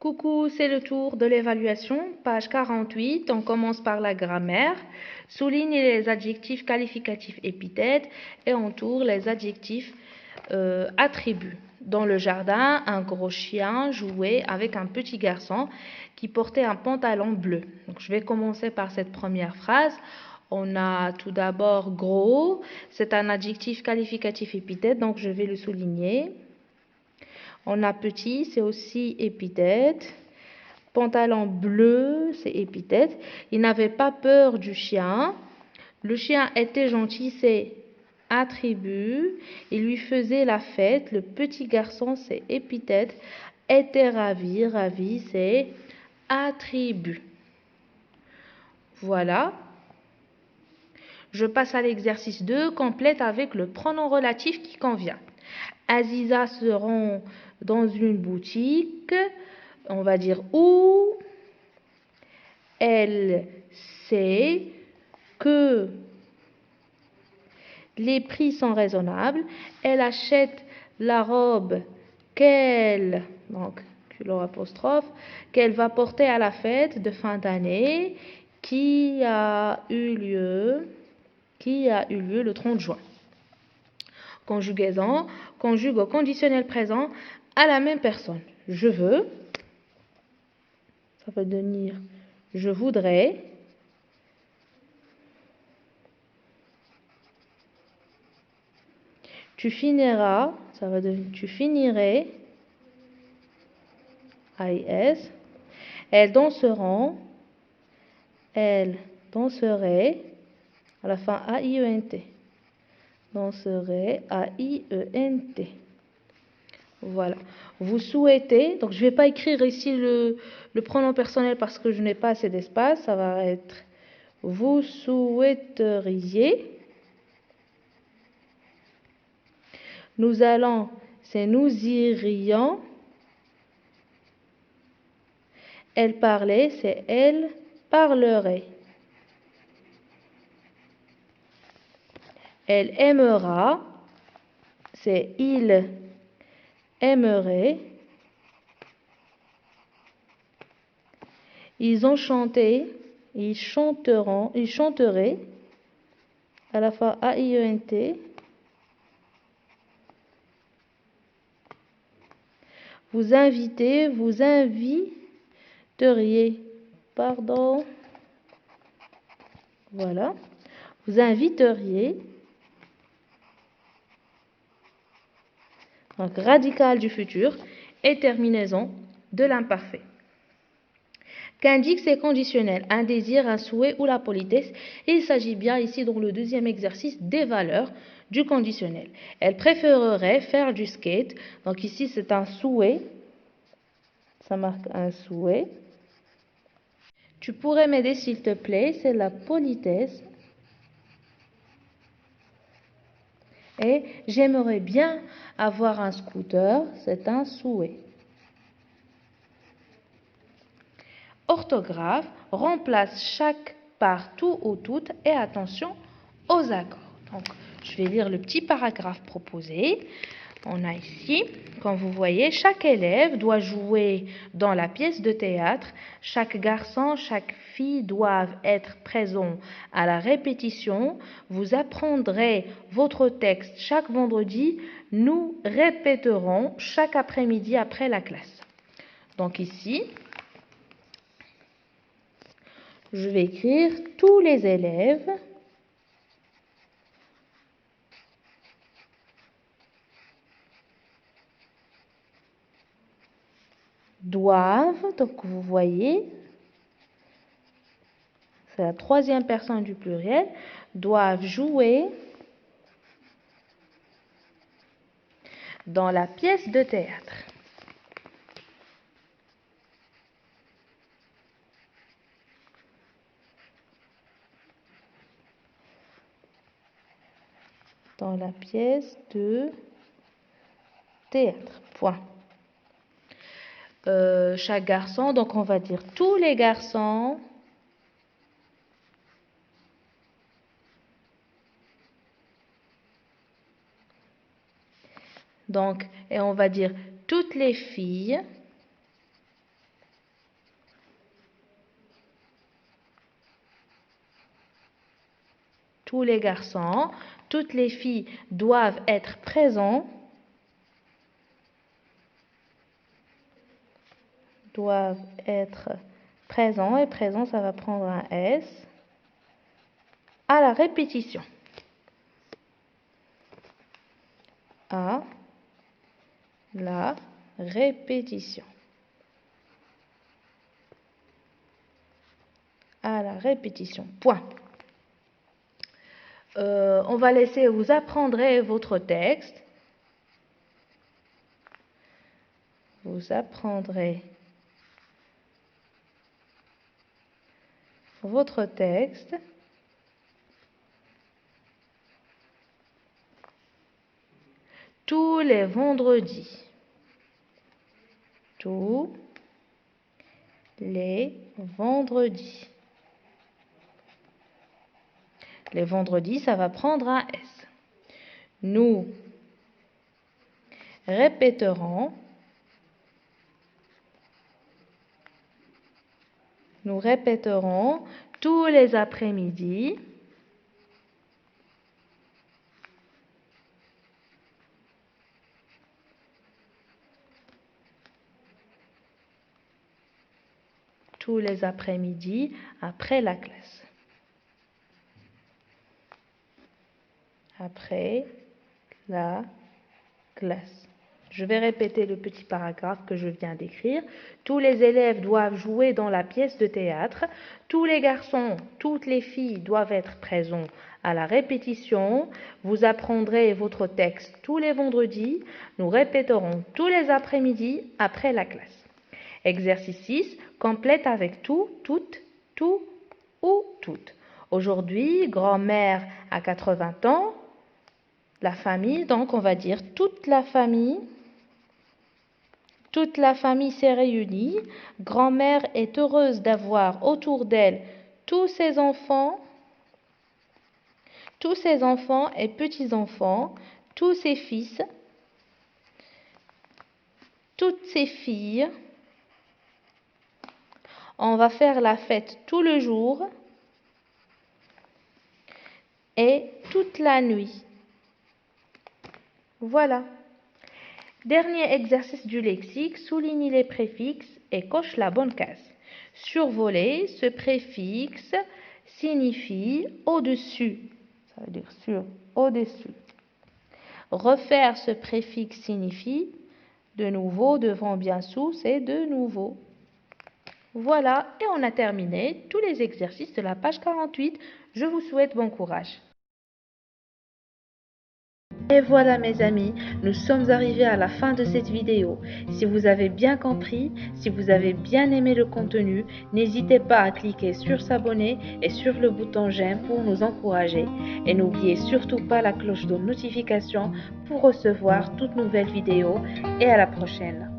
Coucou, c'est le tour de l'évaluation, page 48. On commence par la grammaire. Souligne les adjectifs qualificatifs épithètes et entoure les adjectifs attributs. Dans le jardin, un gros chien jouait avec un petit garçon qui portait un pantalon bleu. Donc, je vais commencer par cette première phrase. On a tout d'abord gros, c'est un adjectif qualificatif épithète, donc je vais le souligner. On a petit, c'est aussi épithète. Pantalon bleu, c'est épithète. Il n'avait pas peur du chien. Le chien était gentil, c'est attribut. Il lui faisait la fête. Le petit garçon, c'est épithète. Était ravi, ravi, c'est attribut. Voilà. Je passe à l'exercice 2, complète avec le pronom relatif qui convient. Aziza se rend dans une boutique, on va dire où. Elle sait que les prix sont raisonnables. Elle achète la robe qu'elle, donc apostrophe, qu'elle va porter à la fête de fin d'année qui a eu lieu le 30 juin. Conjugaison, conjugue au conditionnel présent à la même personne. Je veux, ça va devenir je voudrais. Tu finiras, ça va devenir tu finirais. AIS. Elles danseront. Elles danseraient. À la fin, AIENT. Danserait, AIENT. Voilà. Vous souhaitez, donc je ne vais pas écrire ici le pronom personnel parce que je n'ai pas assez d'espace. Ça va être vous souhaiteriez. Nous allons, c'est nous irions. Elle parlait, c'est elle parlerait. Elle aimera, c'est il aimerait. Ils ont chanté, ils chanteront, ils chanteraient. À la fois AIENT. Vous invitez, vous inviteriez. Pardon. Voilà. Vous inviteriez. Donc, radical du futur et terminaison de l'imparfait. Qu'indiquent ces conditionnels? Un désir, un souhait ou la politesse. Et il s'agit bien ici, dans le deuxième exercice, des valeurs du conditionnel. Elle préférerait faire du skate. Donc ici, c'est un souhait. Ça marque un souhait. Tu pourrais m'aider s'il te plaît. C'est la politesse. Et j'aimerais bien avoir un scooter. C'est un souhait. Orthographe, remplace chaque par tout ou toute et attention aux accords. Donc, je vais lire le petit paragraphe proposé. On a ici, comme vous voyez, chaque élève doit jouer dans la pièce de théâtre. Chaque garçon, chaque fille doivent être présents à la répétition. Vous apprendrez votre texte chaque vendredi. Nous répéterons chaque après-midi après la classe. Donc ici, je vais écrire tous les élèves doivent, donc vous voyez, c'est la troisième personne du pluriel, doivent jouer dans la pièce de théâtre. Dans la pièce de théâtre. Point. Chaque garçon, donc on va dire tous les garçons donc, et on va dire toutes les filles tous les garçons, toutes les filles doivent être présents. Doivent être présents, et présent, ça va prendre un S, à la répétition. À la répétition. À la répétition. Point. On va laisser, vous apprendrez votre texte. Vous apprendrez votre texte. Tous les vendredis. Tous les vendredis. Les vendredis, ça va prendre un S. Nous répéterons. Nous répéterons tous les après-midi. Tous les après-midi après la classe. Après la classe. Je vais répéter le petit paragraphe que je viens d'écrire. Tous les élèves doivent jouer dans la pièce de théâtre. Tous les garçons, toutes les filles doivent être présents à la répétition. Vous apprendrez votre texte tous les vendredis. Nous répéterons tous les après-midi après la classe. Exercice 6. Complète avec tout, toutes, tout ou toutes. Aujourd'hui, grand-mère a 80 ans. La famille, donc on va dire toute la famille. Toute la famille s'est réunie. Grand-mère est heureuse d'avoir autour d'elle tous ses enfants et petits-enfants, tous ses fils, toutes ses filles. On va faire la fête tout le jour et toute la nuit. Voilà. Dernier exercice du lexique, souligne les préfixes et coche la bonne case. Survoler, ce préfixe signifie au-dessus. Ça veut dire sur, au-dessus. Refaire, ce préfixe signifie de nouveau, devant, bien sous, c'est de nouveau. Voilà, et on a terminé tous les exercices de la page 48. Je vous souhaite bon courage. Et voilà mes amis, nous sommes arrivés à la fin de cette vidéo. Si vous avez bien compris, si vous avez bien aimé le contenu, n'hésitez pas à cliquer sur s'abonner et sur le bouton j'aime pour nous encourager. Et n'oubliez surtout pas la cloche de notification pour recevoir toutes nouvelles vidéos. Et à la prochaine.